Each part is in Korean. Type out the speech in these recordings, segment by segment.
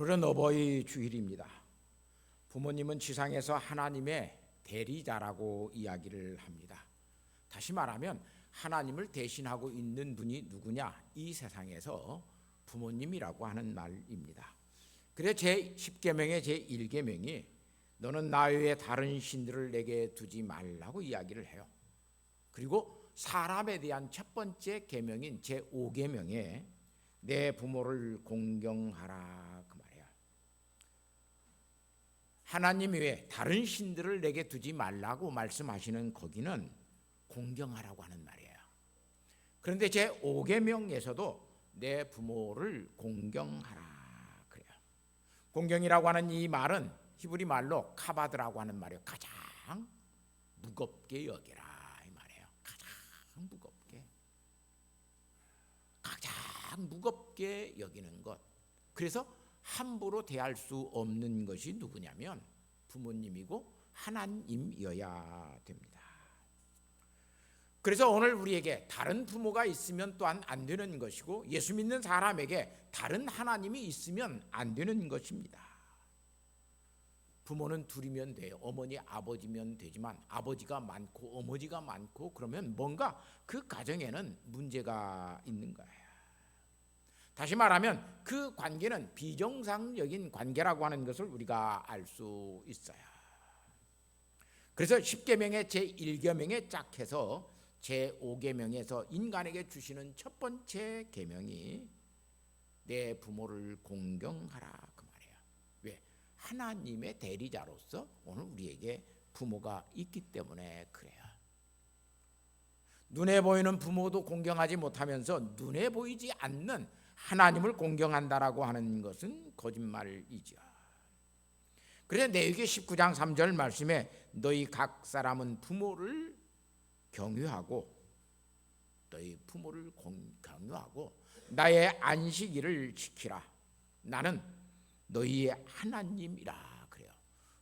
오늘은 어버이 주일입니다. 부모님은 지상에서 하나님의 대리자라고 이야기를 합니다. 다시 말하면 하나님을 대신하고 있는 분이 누구냐? 이 세상에서 부모님이라고 하는 말입니다. 그래서 제10계명의 제1계명이 너는 나 외에 다른 신들을 내게 두지 말라고 이야기를 해요. 그리고 사람에 대한 첫 번째 계명인 제5계명에 내 부모를 공경하라 그 말이에요. 하나님 외에 다른 신들을 내게 두지 말라고 말씀하시는 거기는 공경하라고 하는 말이에요. 그런데 제5계명에서도 내 부모를 공경하라 그래요. 공경이라고 하는 이 말은 히브리 말로 카바드라고 하는 말이에요. 가장 무겁게 여기라 이 말이에요. 가장 무겁게 여기는 것. 그래서 함부로 대할 수 없는 것이 누구냐면 부모님이고 하나님이어야 됩니다. 그래서 오늘 우리에게 다른 부모가 있으면 또한 안 되는 것이고 예수 믿는 사람에게 다른 하나님이 있으면 안 되는 것입니다. 부모는 둘이면 돼요. 어머니 아버지면 되지만 아버지가 많고 어머니가 많고 그러면 뭔가 그 가정에는 문제가 있는 거예요. 다시 말하면 그 관계는 비정상적인 관계라고 하는 것을 우리가 알 수 있어요. 그래서 10계명의 제1계명에 짝 해서 제5계명에서 인간에게 주시는 첫 번째 계명이 내 부모를 공경하라 그 말이에요. 왜? 하나님의 대리자로서 오늘 우리에게 부모가 있기 때문에 그래요. 눈에 보이는 부모도 공경하지 못하면서 눈에 보이지 않는 하나님을 공경한다라고 하는 것은 거짓말이죠. 그래서 레위기 19장 3절 말씀에 너희 각 사람은 부모를 경유하고 나의 안식일을 지키라. 나는 너희의 하나님이라 그래요.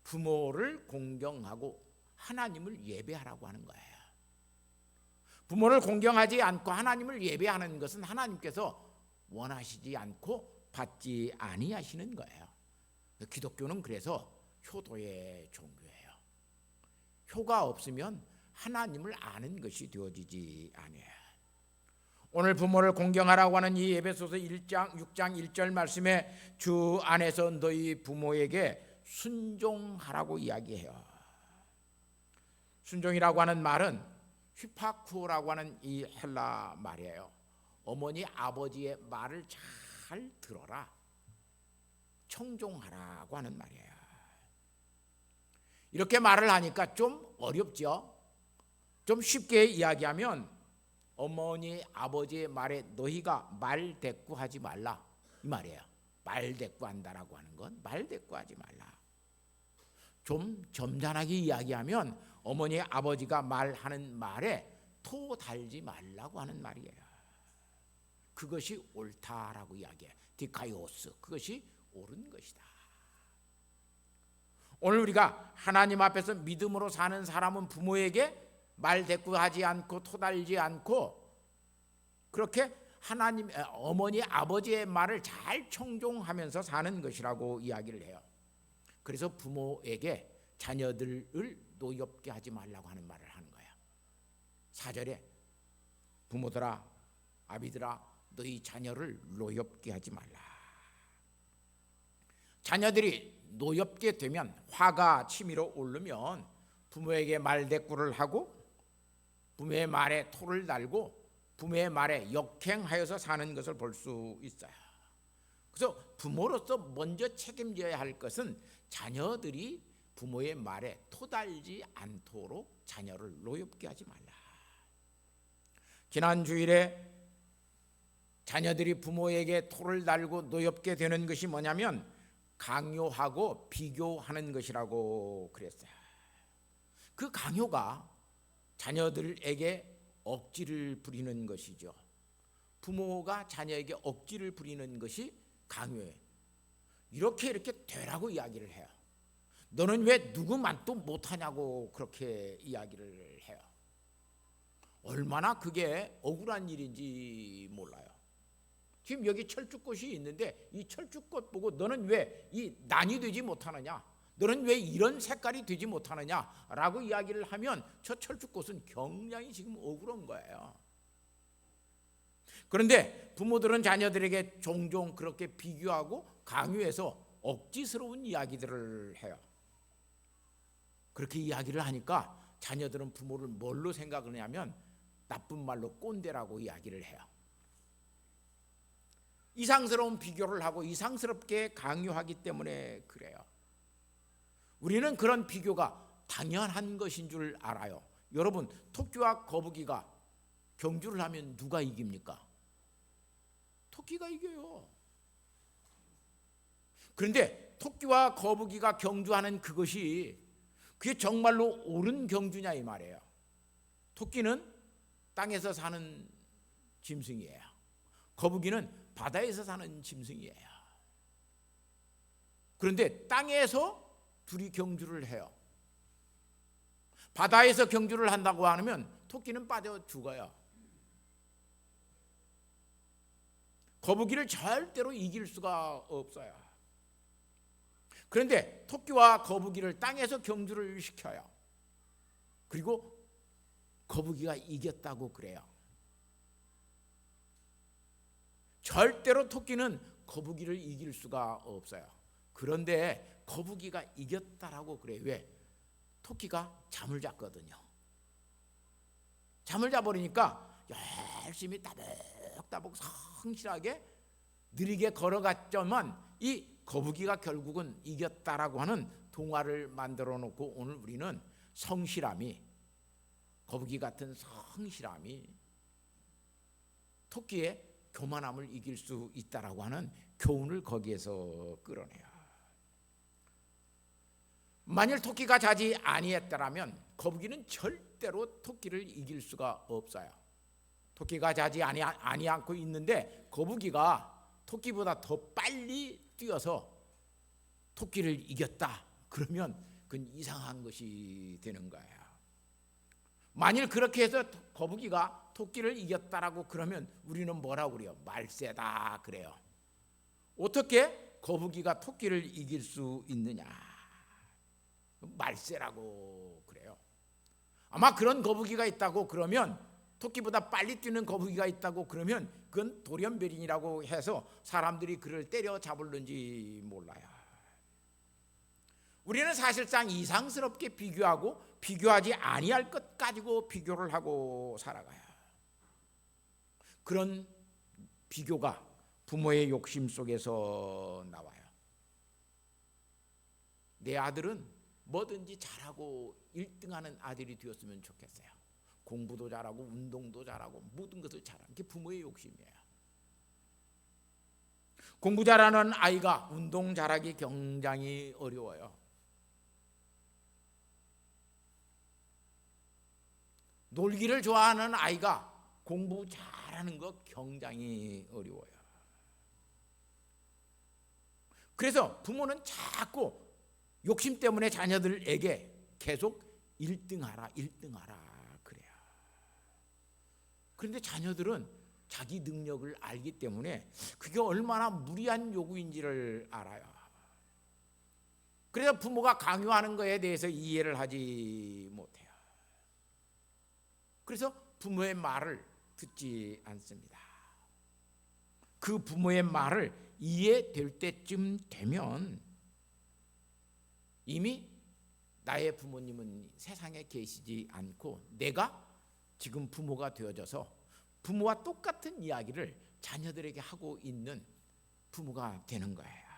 부모를 공경하고 하나님을 예배하라고 하는 거예요. 부모를 공경하지 않고 하나님을 예배하는 것은 하나님께서 원하시지 않고 받지 아니하시는 거예요. 기독교는 그래서 효도의 종교예요. 효가 없으면 하나님을 아는 것이 되어지지 않아요. 오늘 부모를 공경하라고 하는 이 에베소서 6장 1절 말씀에 주 안에서 너희 부모에게 순종하라고 이야기해요. 순종이라고 하는 말은 휘파쿠라고 하는 이 헬라 말이에요. 어머니 아버지의 말을 잘 들어라, 청종하라고 하는 말이에요. 이렇게 말을 하니까 좀 어렵죠. 좀 쉽게 이야기하면 어머니 아버지의 말에 너희가 말대꾸하지 말라 이 말이에요. 말대꾸한다라고 하는 건 말대꾸하지 말라. 좀 점잖하게 이야기하면 어머니 아버지가 말하는 말에 토 달지 말라고 하는 말이에요. 그것이 옳다라고 이야기해요. 디카이오스, 그것이 옳은 것이다. 오늘 우리가 하나님 앞에서 믿음으로 사는 사람은 부모에게 말대꾸하지 않고 토달지 않고 그렇게 하나님 어머니 아버지의 말을 잘 청종하면서 사는 것이라고 이야기를 해요. 그래서 부모에게 자녀들을 노엽게 하지 말라고 하는 말을 하는 거예요. 4절에 부모들아 아비들아 너희 자녀를 노엽게 하지 말라. 자녀들이 노엽게 되면 화가 치밀어 오르면 부모에게 말대꾸를 하고 부모의 말에 토를 달고 부모의 말에 역행하여서 사는 것을 볼 수 있어요. 그래서 부모로서 먼저 책임져야 할 것은 자녀들이 부모의 말에 토달지 않도록 자녀를 노엽게 하지 말라. 지난 주일에 자녀들이 부모에게 토를 달고 노엽게 되는 것이 뭐냐면 강요하고 비교하는 것이라고 그랬어요. 그 강요가 자녀들에게 억지를 부리는 것이죠. 부모가 자녀에게 억지를 부리는 것이 강요예요. 이렇게 되라고 이야기를 해요. 너는 왜 누구만도 못하냐고 그렇게 이야기를 해요. 얼마나 그게 억울한 일인지 몰라요. 지금 여기 철쭉꽃이 있는데 이 철쭉꽃 보고 너는 왜 이 난이 되지 못하느냐, 너는 왜 이런 색깔이 되지 못하느냐라고 이야기를 하면 저 철쭉꽃은 굉장히 지금 억울한 거예요. 그런데 부모들은 자녀들에게 종종 그렇게 비교하고 강요해서 억지스러운 이야기들을 해요. 그렇게 이야기를 하니까 자녀들은 부모를 뭘로 생각하냐면 나쁜 말로 꼰대라고 이야기를 해요. 이상스러운 비교를 하고 이상스럽게 강요하기 때문에 그래요. 우리는 그런 비교가 당연한 것인 줄 알아요. 여러분, 토끼와 거북이가 경주를 하면 누가 이깁니까? 토끼가 이겨요. 그런데 토끼와 거북이가 경주하는 그것이 그게 정말로 옳은 경주냐 이 말이에요. 토끼는 땅에서 사는 짐승이에요. 거북이는 바다에서 사는 짐승이에요. 그런데 땅에서 둘이 경주를 해요. 바다에서 경주를 한다고 하면 토끼는 빠져 죽어요. 거북이를 절대로 이길 수가 없어요. 그런데 토끼와 거북이를 땅에서 경주를 시켜요. 그리고 거북이가 이겼다고 그래요. 절대로 토끼는 거북이를 이길 수가 없어요. 그런데 거북이가 이겼다라고 그래요. 왜? 토끼가 잠을 잤거든요. 잠을 자버리니까 열심히 따복따복 성실하게 느리게 걸어갔지만 이 거북이가 결국은 이겼다라고 하는 동화를 만들어 놓고 오늘 우리는 성실함이, 거북이 같은 성실함이 토끼의 교만함을 이길 수 있다라고 하는 교훈을 거기에서 끌어내요. 만일 토끼가 자지 아니했더라면 거북이는 절대로 토끼를 이길 수가 없어요. 토끼가 자지 아니하고 있는데 거북이가 토끼보다 더 빨리 뛰어서 토끼를 이겼다. 그러면 그건 이상한 것이 되는 거예요. 만일 그렇게 해서 거북이가 토끼를 이겼다라고 그러면 우리는 뭐라고 그래요? 말세다 그래요. 어떻게 거북이가 토끼를 이길 수 있느냐? 말세라고 그래요. 아마 그런 거북이가 있다고 그러면, 토끼보다 빨리 뛰는 거북이가 있다고 그러면 그건 돌연변이라고 해서 사람들이 그를 때려잡을는지 몰라요. 우리는 사실상 이상스럽게 비교하고 비교하지 아니할 것 가지고 비교를 하고 살아가요. 그런 비교가 부모의 욕심 속에서 나와요. 내 아들은 뭐든지 잘하고 1등하는 아들이 되었으면 좋겠어요. 공부도 잘하고 운동도 잘하고 모든 것을 잘하는 게 부모의 욕심이에요. 공부 잘하는 아이가 운동 잘하기 굉장히 어려워요. 놀기를 좋아하는 아이가 공부 잘하는 거 굉장히 어려워요. 그래서 부모는 자꾸 욕심 때문에 자녀들에게 계속 1등하라 1등하라 그래요. 그런데 자녀들은 자기 능력을 알기 때문에 그게 얼마나 무리한 요구인지를 알아요. 그래서 부모가 강요하는 것에 대해서 이해를 하지 못해요. 그래서 부모의 말을 듣지 않습니다. 그 부모의 말을 이해될 때쯤 되면 이미 나의 부모님은 세상에 계시지 않고 내가 지금 부모가 되어져서 부모와 똑같은 이야기를 자녀들에게 하고 있는 부모가 되는 거예요.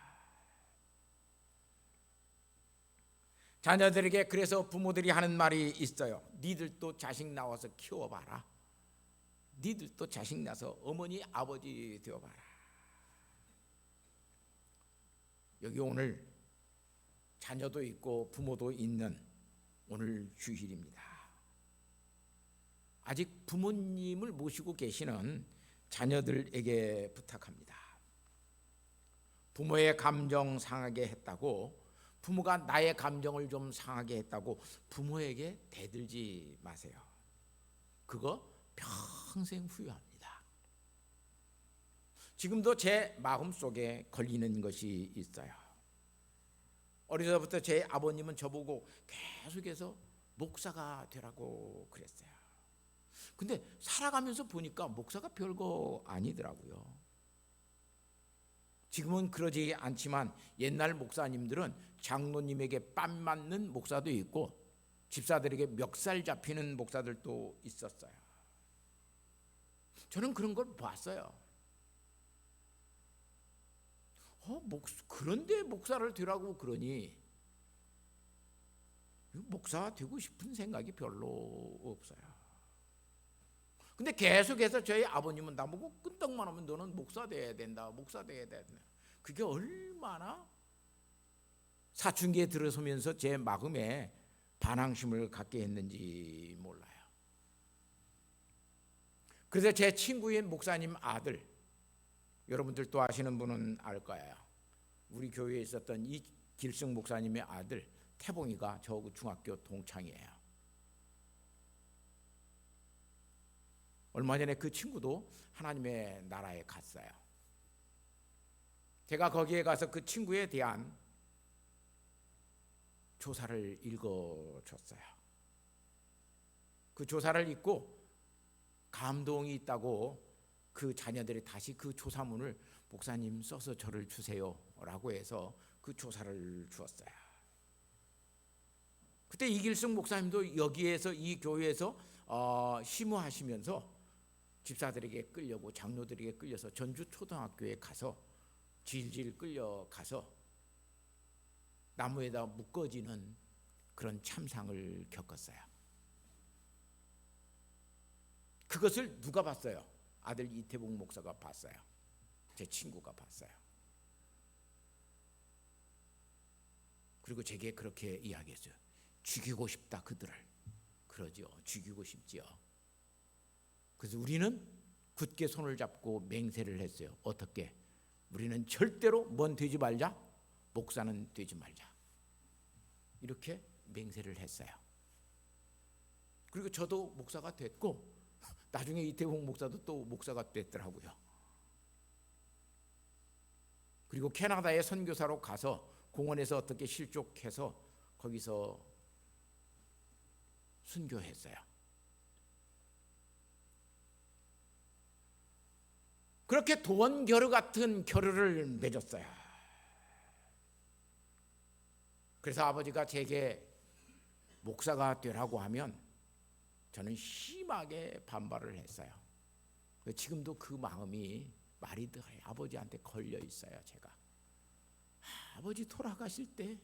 자녀들에게 그래서 부모들이 하는 말이 있어요. 니들도 자식 나와서 키워봐라. 니들도 자식 나서 어머니 아버지 되어봐라. 여기 오늘 자녀도 있고 부모도 있는 오늘 주일입니다. 아직 부모님을 모시고 계시는 자녀들에게 부탁합니다. 부모의 감정 상하게 했다고, 부모가 나의 감정을 좀 상하게 했다고 부모에게 대들지 마세요. 그거 평생 후회합니다. 지금도 제 마음속에 걸리는 것이 있어요. 어려서부터 제 아버님은 저보고 계속해서 목사가 되라고 그랬어요. 근데 살아가면서 보니까 목사가 별거 아니더라고요. 지금은 그러지 않지만 옛날 목사님들은 장로님에게 뺨 맞는 목사도 있고 집사들에게 멱살 잡히는 목사들도 있었어요. 저는 그런 걸 봤어요. 그런데 목사를 되라고 그러니 목사 되고 싶은 생각이 별로 없어요. 근데 계속해서 저희 아버님은 나보고 끈떡만 하면 너는 목사 돼야 된다, 목사 돼야 된다. 그게 얼마나 사춘기에 들어서면서 제 마음에 반항심을 갖게 했는지 몰라요. 그래서 제 친구인 목사님 아들, 여러분들도 아시는 분은 알 거예요. 우리 교회에 있었던 이길승 목사님의 아들 태봉이가 저하고 중학교 동창이에요. 얼마 전에 그 친구도 하나님의 나라에 갔어요. 제가 거기에 가서 그 친구에 대한 조사를 읽어줬어요. 그 조사를 읽고 감동이 있다고 그 자녀들이 다시 그 조사문을 목사님 써서 저를 주세요 라고 해서 그 조사를 주었어요. 그때 이길승 목사님도 여기에서 이 교회에서 심우하시면서 집사들에게 끌려고 장로들에게 끌려서 전주 초등학교에 가서 질질 끌려가서 나무에다 묶어지는 그런 참상을 겪었어요. 그것을 누가 봤어요? 아들 이태봉 목사가 봤어요. 제 친구가 봤어요. 그리고 제게 그렇게 이야기했어요. 죽이고 싶다 그들을. 그러죠. 죽이고 싶지요. 그래서 우리는 굳게 손을 잡고 맹세를 했어요. 어떻게? 우리는 절대로 뭔 되지 말자? 목사는 되지 말자. 이렇게 맹세를 했어요. 그리고 저도 목사가 됐고 나중에 이태봉 목사도 또 목사가 됐더라고요. 그리고 캐나다에 선교사로 가서 공원에서 어떻게 실족해서 거기서 순교했어요. 그렇게 도원결의 같은 결의를 맺었어요. 그래서 아버지가 제게 목사가 되라고 하면 저는 심하게 반발을 했어요. 지금도 그 마음이 말이 아버지한테 걸려 있어요. 제가 아버지 돌아가실 때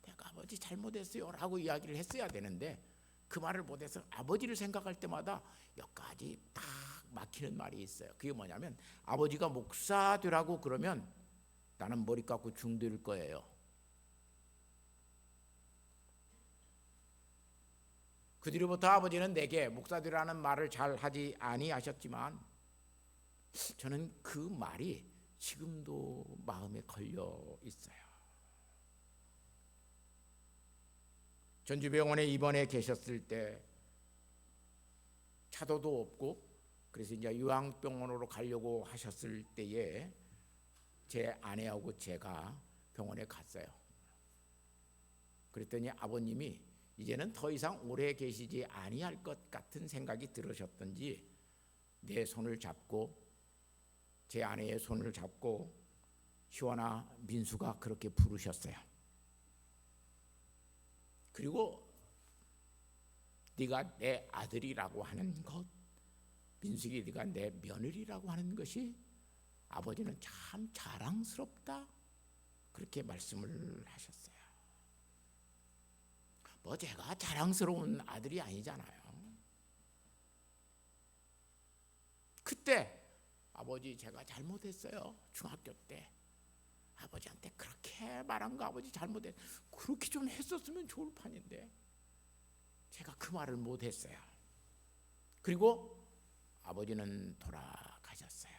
내가 아버지 잘못했어요 라고 이야기를 했어야 되는데 그 말을 못해서 아버지를 생각할 때마다 여기까지 딱 막히는 말이 있어요. 그게 뭐냐면 아버지가 목사 되라고 그러면 나는 머리 깎고 중들 거예요. 그 뒤로부터 아버지는 내게 목사 되라는 말을 잘 하지 아니하셨지만 저는 그 말이 지금도 마음에 걸려 있어요. 전주병원에 입원해 계셨을 때 차도도 없고 그래서 이제 요양병원으로 가려고 하셨을 때에 제 아내하고 제가 병원에 갔어요. 그랬더니 아버님이 이제는 더 이상 오래 계시지 아니할 것 같은 생각이 들으셨던지 내 손을 잡고 제 아내의 손을 잡고 희원아 민수가 그렇게 부르셨어요. 그리고 네가 내 아들이라고 하는 것, 민숙이 네가 내 며느리라고 하는 것이 아버지는 참 자랑스럽다 그렇게 말씀을 하셨어요. 뭐 제가 자랑스러운 아들이 아니잖아요. 그때 아버지 제가 잘못했어요. 중학교 때 아버지한테 그렇게 말한 거 아버지 잘못했. 그렇게 좀 했었으면 좋을 판인데 제가 그 말을 못했어요. 그리고 아버지는 돌아가셨어요.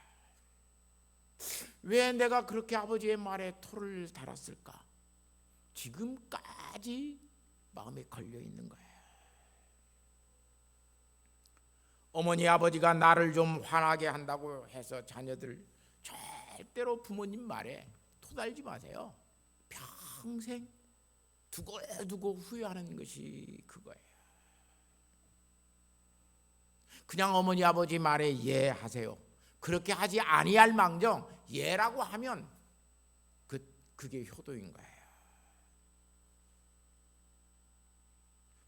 왜 내가 그렇게 아버지의 말에 토를 달았을까? 지금까지 마음에 걸려 있는 거예요. 어머니 아버지가 나를 좀 화나게 한다고 해서 자녀들 절대로 부모님 말에 토달지 마세요. 평생 두고 후회하는 것이 그거예요. 그냥 어머니 아버지 말에 예하세요. 그렇게 하지 아니할 망정 예라고 하면 그게 효도인 거예요.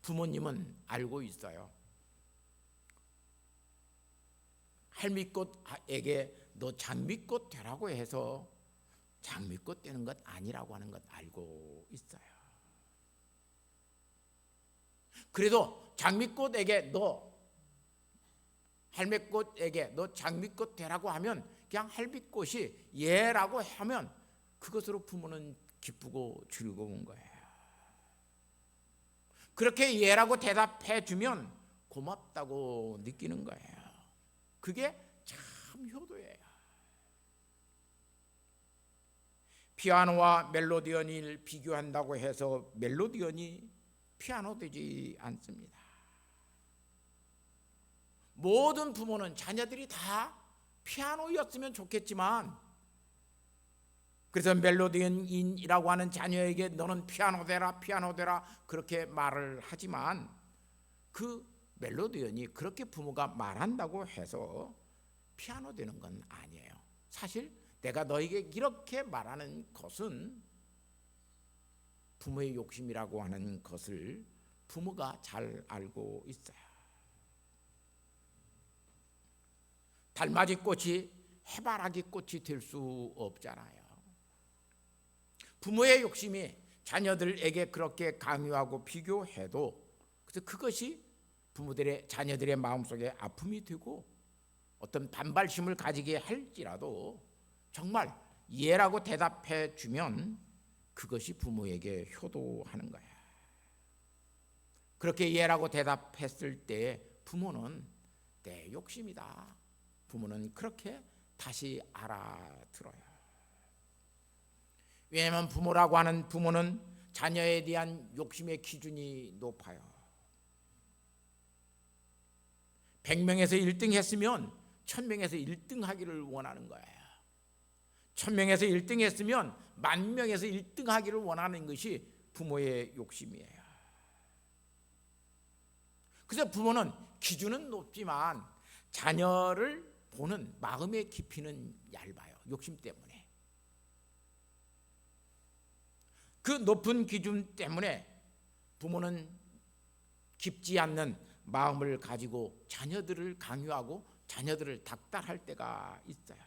부모님은 알고 있어요. 할미꽃에게 너 장미꽃 되라고 해서 장미꽃 되는 것 아니라고 하는 것 알고 있어요. 그래도 장미꽃에게 너 할매꽃에게 너 장미꽃 되라고 하면 그냥 할미꽃이 예라고 하면 그것으로 부모는 기쁘고 즐거운 거예요. 그렇게 예라고 대답해 주면 고맙다고 느끼는 거예요. 그게 참 효도예요. 피아노와 멜로디언을 비교한다고 해서 멜로디언이 피아노 되지 않습니다. 모든 부모는 자녀들이 다 피아노였으면 좋겠지만, 그래서 멜로디언이라고 하는 자녀에게 너는 피아노 되라 그렇게 말을 하지만, 그 멜로디언이 그렇게 부모가 말한다고 해서 피아노 되는 건 아니에요. 사실 내가 너에게 이렇게 말하는 것은 부모의 욕심이라고 하는 것을 부모가 잘 알고 있어요. 달맞이 꽃이 해바라기 꽃이 될 수 없잖아요. 부모의 욕심이 자녀들에게 그렇게 강요하고 비교해도, 그래서 그것이 부모들의 자녀들의 마음속에 아픔이 되고 어떤 반발심을 가지게 할지라도 정말 예라고 대답해 주면 그것이 부모에게 효도하는 거야. 그렇게 예라고 대답했을 때 부모는 내 욕심이다. 부모는 그렇게 다시 알아들어요. 왜냐하면 부모라고 하는 부모는 자녀에 대한 욕심의 기준이 높아요. 100명에서 1등 했으면 1000명에서 1등 하기를 원하는 거예요. 1000명에서 1등 했으면 10,000명에서 1등 하기를 원하는 것이 부모의 욕심이에요. 그래서 부모는 기준은 높지만 자녀를 보는 마음의 깊이는 얇아요. 욕심 때문에. 그 높은 기준 때문에 부모는 깊지 않는 마음을 가지고 자녀들을 강요하고 자녀들을 닥달할 때가 있어요.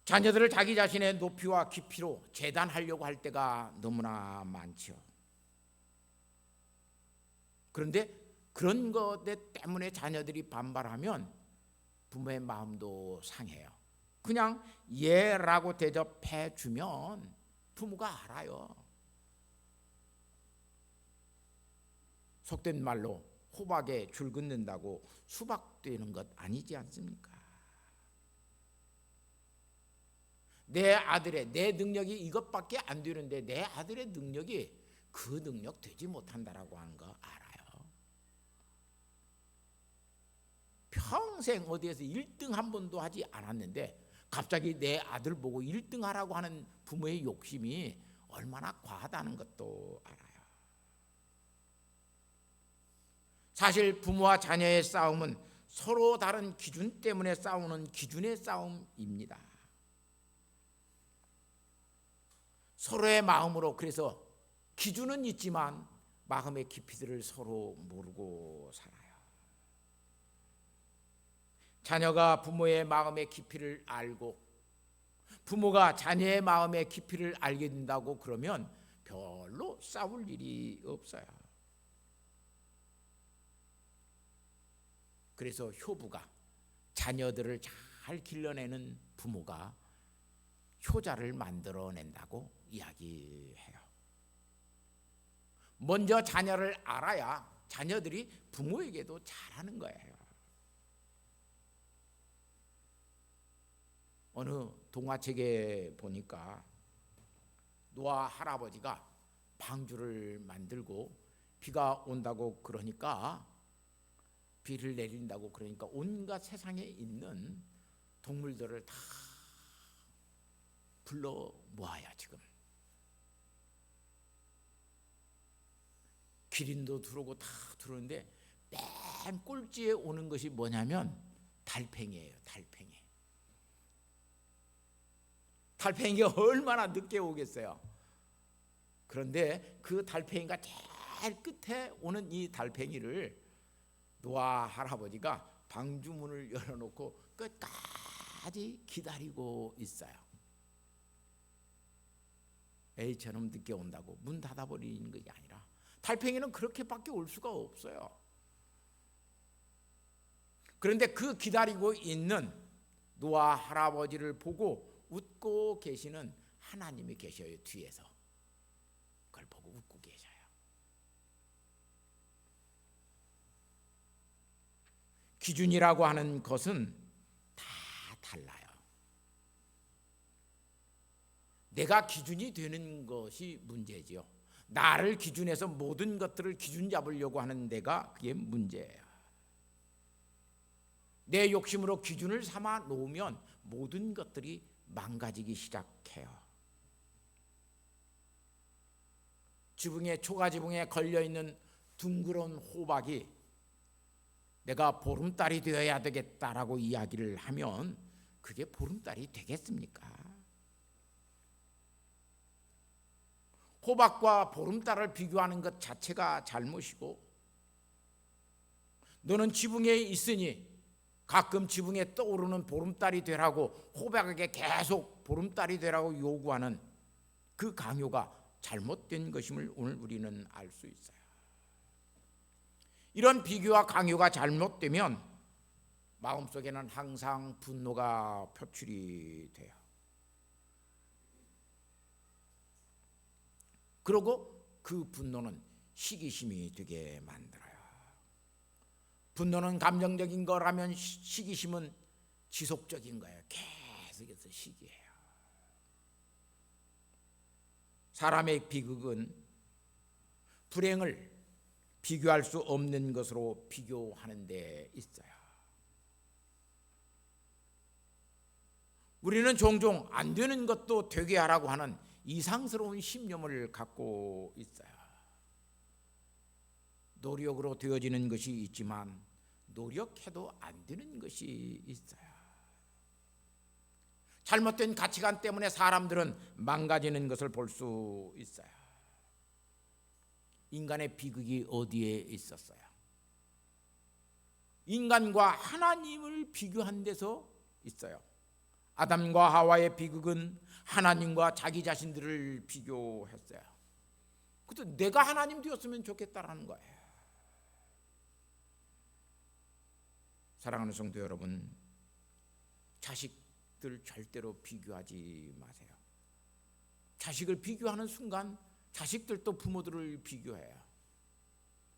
자녀들을 자기 자신의 높이와 깊이로 재단하려고 할 때가 너무나 많죠. 그런데 그런 것 때문에 자녀들이 반발하면 부모의 마음도 상해요. 그냥 예라고 대접해 주면 부모가 알아요. 속된 말로 호박에 줄 긋는다고 수박 되는 것 아니지 않습니까? 내 아들의 내 능력이 이것밖에 안 되는데 내 아들의 능력이 그 능력 되지 못한다라고 하는 거 알아요. 평생 어디에서 1등 한 번도 하지 않았는데 갑자기 내 아들 보고 1등 하라고 하는 부모의 욕심이 얼마나 과하다는 것도 알아요. 사실 부모와 자녀의 싸움은 서로 다른 기준 때문에 싸우는 기준의 싸움입니다. 서로의 마음으로, 그래서 기준은 있지만 마음의 깊이들을 서로 모르고 살아요. 자녀가 부모의 마음의 깊이를 알고 부모가 자녀의 마음의 깊이를 알게 된다고 그러면 별로 싸울 일이 없어요. 그래서 효부가 자녀들을 잘 길러내는 부모가 효자를 만들어낸다고 이야기해요. 먼저 자녀를 알아야 자녀들이 부모에게도 잘하는 거예요. 어느 동화책에 보니까 노아 할아버지가 방주를 만들고 비가 온다고 그러니까 비를 내린다고 그러니까 온갖 세상에 있는 동물들을 다 불러 모아야 지금 기린도 들어오고 다 들어오는데 맨 꼴찌에 오는 것이 뭐냐면 달팽이에요. 달팽이가 얼마나 늦게 오겠어요. 그런데 그 달팽이가 제일 끝에 오는 이 달팽이를 노아 할아버지가 방주문을 열어놓고 끝까지 기다리고 있어요. 에이 저놈 늦게 온다고 문 닫아버리는 것이 아니라 달팽이는 그렇게밖에 올 수가 없어요. 그런데 그 기다리고 있는 노아 할아버지를 보고 웃고 계시는 하나님이 계셔요. 뒤에서 그걸 보고 웃고 계셔요. 기준이라고 하는 것은 다 달라요. 내가 기준이 되는 것이 문제지요. 나를 기준해서 모든 것들을 기준 잡으려고 하는 데가 그게 문제예요. 내 욕심으로 기준을 삼아 놓으면 모든 것들이 망가지기 시작해요. 초가지붕에 걸려있는 둥그런 호박이 내가 보름달이 되어야 되겠다라고 이야기를 하면 그게 보름달이 되겠습니까? 호박과 보름달을 비교하는 것 자체가 잘못이고, 너는 지붕에 있으니 가끔 지붕에 떠오르는 보름달이 되라고 호박에게 계속 보름달이 되라고 요구하는 그 강요가 잘못된 것임을 오늘 우리는 알 수 있어요. 이런 비교와 강요가 잘못되면 마음속에는 항상 분노가 표출이 돼요. 그리고 그 분노는 시기심이 되게 만들어요. 분노는 감정적인 거라면 시기심은 지속적인 거예요. 계속해서 시기해요. 사람의 비극은 불행을 비교할 수 없는 것으로 비교하는 데 있어요. 우리는 종종 안 되는 것도 되게 하라고 하는 이상스러운 신념을 갖고 있어요. 노력으로 되어지는 것이 있지만 노력해도 안 되는 것이 있어요. 잘못된 가치관 때문에 사람들은 망가지는 것을 볼 수 있어요. 인간의 비극이 어디에 있었어요? 인간과 하나님을 비교한 데서 있어요. 아담과 하와의 비극은 하나님과 자기 자신들을 비교했어요. 그래서 내가 하나님 되었으면 좋겠다라는 거예요. 사랑하는 성도 여러분, 자식들 절대로 비교하지 마세요. 자식을 비교하는 순간 자식들도 부모들을 비교해요.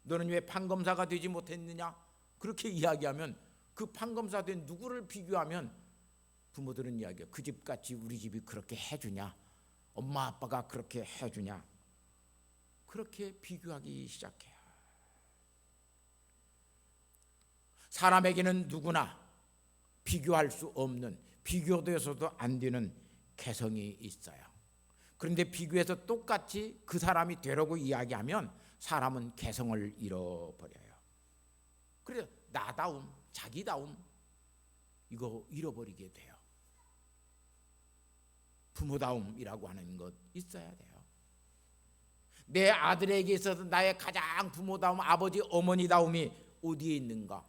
너는 왜 판검사가 되지 못했느냐? 그렇게 이야기하면 그 판검사 된 누구를 비교하면 부모들은 이야기해요. 그 집같이 우리 집이 그렇게 해주냐? 엄마 아빠가 그렇게 해주냐? 그렇게 비교하기 시작해요. 사람에게는 누구나 비교할 수 없는, 비교되어서도 안 되는 개성이 있어요. 그런데 비교해서 똑같이 그 사람이 되려고 이야기하면 사람은 개성을 잃어버려요. 그래서 나다움, 자기다움 이거 잃어버리게 돼요. 부모다움이라고 하는 것 있어야 돼요. 내 아들에게 있어서 나의 가장 부모다움, 아버지, 어머니다움이 어디에 있는가?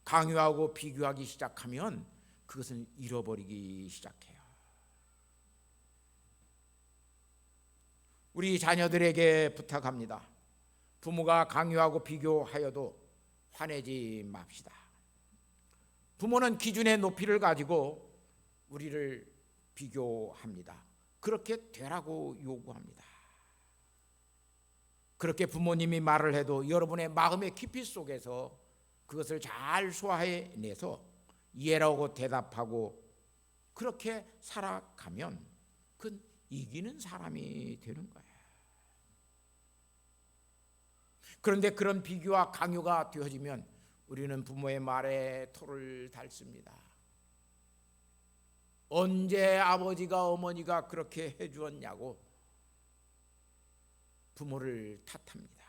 강요하고 비교하기 시작하면 그것은 잃어버리기 시작해요. 우리 자녀들에게 부탁합니다. 부모가 강요하고 비교하여도 화내지 맙시다. 부모는 기준의 높이를 가지고 우리를 비교합니다. 그렇게 되라고 요구합니다. 그렇게 부모님이 말을 해도 여러분의 마음의 깊이 속에서 그것을 잘 소화해내서 이해라고 대답하고 그렇게 살아가면 그건 이기는 사람이 되는 거예요. 그런데 그런 비교와 강요가 되어지면 우리는 부모의 말에 토를 달습니다. 언제 아버지가 어머니가 그렇게 해주었냐고 부모를 탓합니다.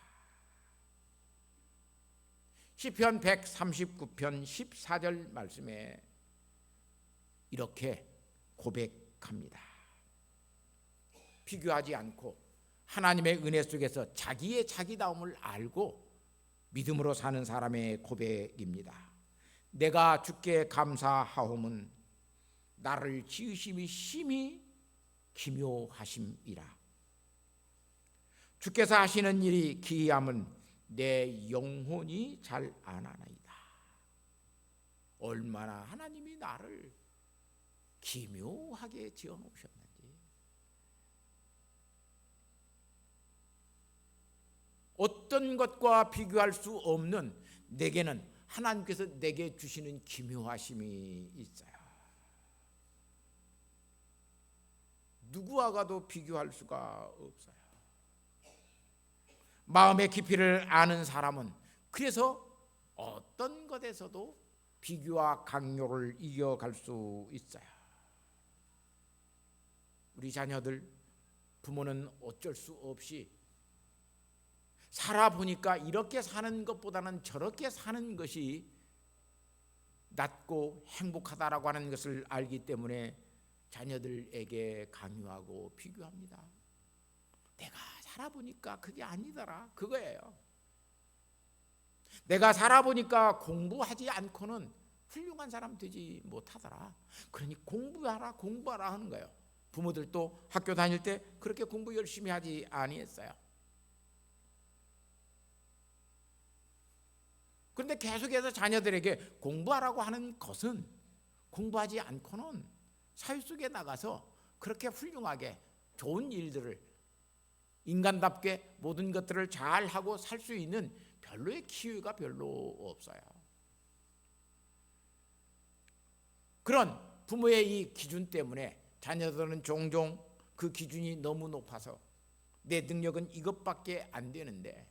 시편 139편 14절 말씀에 이렇게 고백합니다. 비교하지 않고 하나님의 은혜 속에서 자기의 자기다움을 알고 믿음으로 사는 사람의 고백입니다. 내가 주께 감사하오면 나를 지으심이 심히 기묘하심이라. 주께서 하시는 일이 기이함은 내 영혼이 잘 아나나이다. 얼마나 하나님이 나를 기묘하게 지어놓으셨는지. 어떤 것과 비교할 수 없는 내게는 하나님께서 내게 주시는 기묘하심이 있어요. 누구와가도 비교할 수가 없어요. 마음의 깊이를 아는 사람은 그래서 어떤 것에서도 비교와 강요를 이겨갈 수 있어요. 우리 자녀들, 부모는 어쩔 수 없이 살아보니까 이렇게 사는 것보다는 저렇게 사는 것이 낫고 행복하다라고 하는 것을 알기 때문에 자녀들에게 강요하고 비교합니다. 내가 살아보니까 그게 아니더라, 그거예요. 내가 살아보니까 공부하지 않고는 훌륭한 사람 되지 못하더라. 그러니 공부하라 하는 거예요. 부모들도 학교 다닐 때 그렇게 공부 열심히 하지 아니했어요. 그런데 계속해서 자녀들에게 공부하라고 하는 것은 공부하지 않고는 사회 속에 나가서 그렇게 훌륭하게 좋은 일들을 인간답게 모든 것들을 잘하고 살 수 있는 별로의 기회가 별로 없어요. 그런 부모의 이 기준 때문에 자녀들은 종종 그 기준이 너무 높아서 내 능력은 이것밖에 안 되는데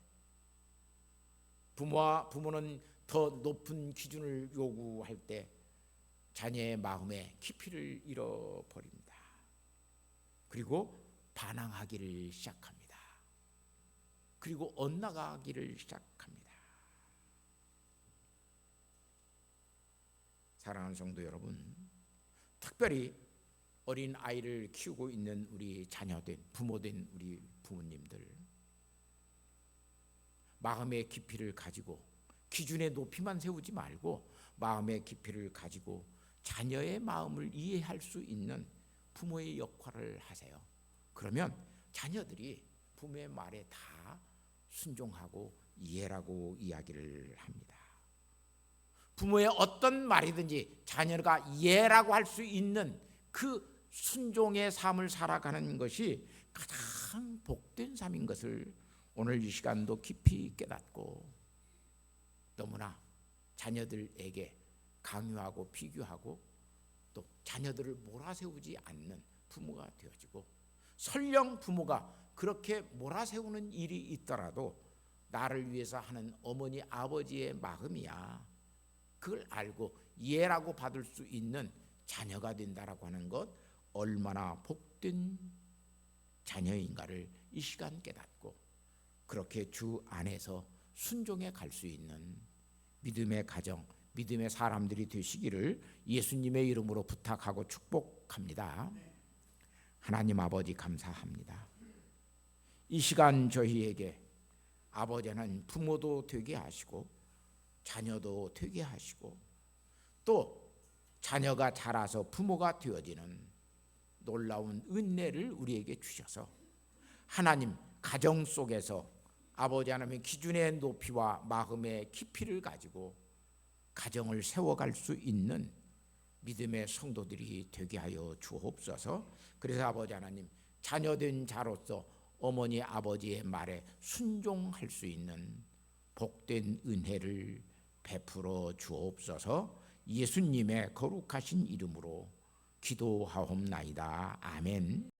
부모는 더 높은 기준을 요구할 때 자녀의 마음에 깊이를 잃어버립니다. 그리고 반항하기를 시작합니다. 그리고 엇나가기를 시작합니다. 사랑하는 성도 여러분, 특별히 어린 아이를 키우고 있는 우리 자녀된 부모된 우리 부모님들, 마음의 깊이를 가지고 기준의 높이만 세우지 말고 마음의 깊이를 가지고 자녀의 마음을 이해할 수 있는 부모의 역할을 하세요. 그러면 자녀들이 부모의 말에 다 순종하고 이해라고 이야기를 합니다. 부모의 어떤 말이든지 자녀가 이해라고 할 수 있는 그 순종의 삶을 살아가는 것이 가장 복된 삶인 것을 오늘 이 시간도 깊이 깨닫고 너무나 자녀들에게 강요하고 비교하고 또 자녀들을 몰아세우지 않는 부모가 되어지고, 설령 부모가 그렇게 몰아세우는 일이 있더라도 나를 위해서 하는 어머니 아버지의 마음이야, 그걸 알고 이해라고 받을 수 있는 자녀가 된다라고 하는 것, 얼마나 복된 자녀인가를 이 시간 깨닫고 그렇게 주 안에서 순종해 갈 수 있는 믿음의 가정, 믿음의 사람들이 되시기를 예수님의 이름으로 부탁하고 축복합니다. 하나님 아버지 감사합니다. 이 시간 저희에게 아버지는 부모도 되게 하시고 자녀도 되게 하시고 또 자녀가 자라서 부모가 되어지는 놀라운 은혜를 우리에게 주셔서 하나님 가정 속에서 아버지 하나님의 기준의 높이와 마음의 깊이를 가지고 가정을 세워갈 수 있는 믿음의 성도들이 되게 하여 주옵소서. 그래서 아버지 하나님, 자녀된 자로서 어머니 아버지의 말에 순종할 수 있는 복된 은혜를 베풀어 주옵소서. 예수님의 거룩하신 이름으로 기도하옵나이다. 아멘.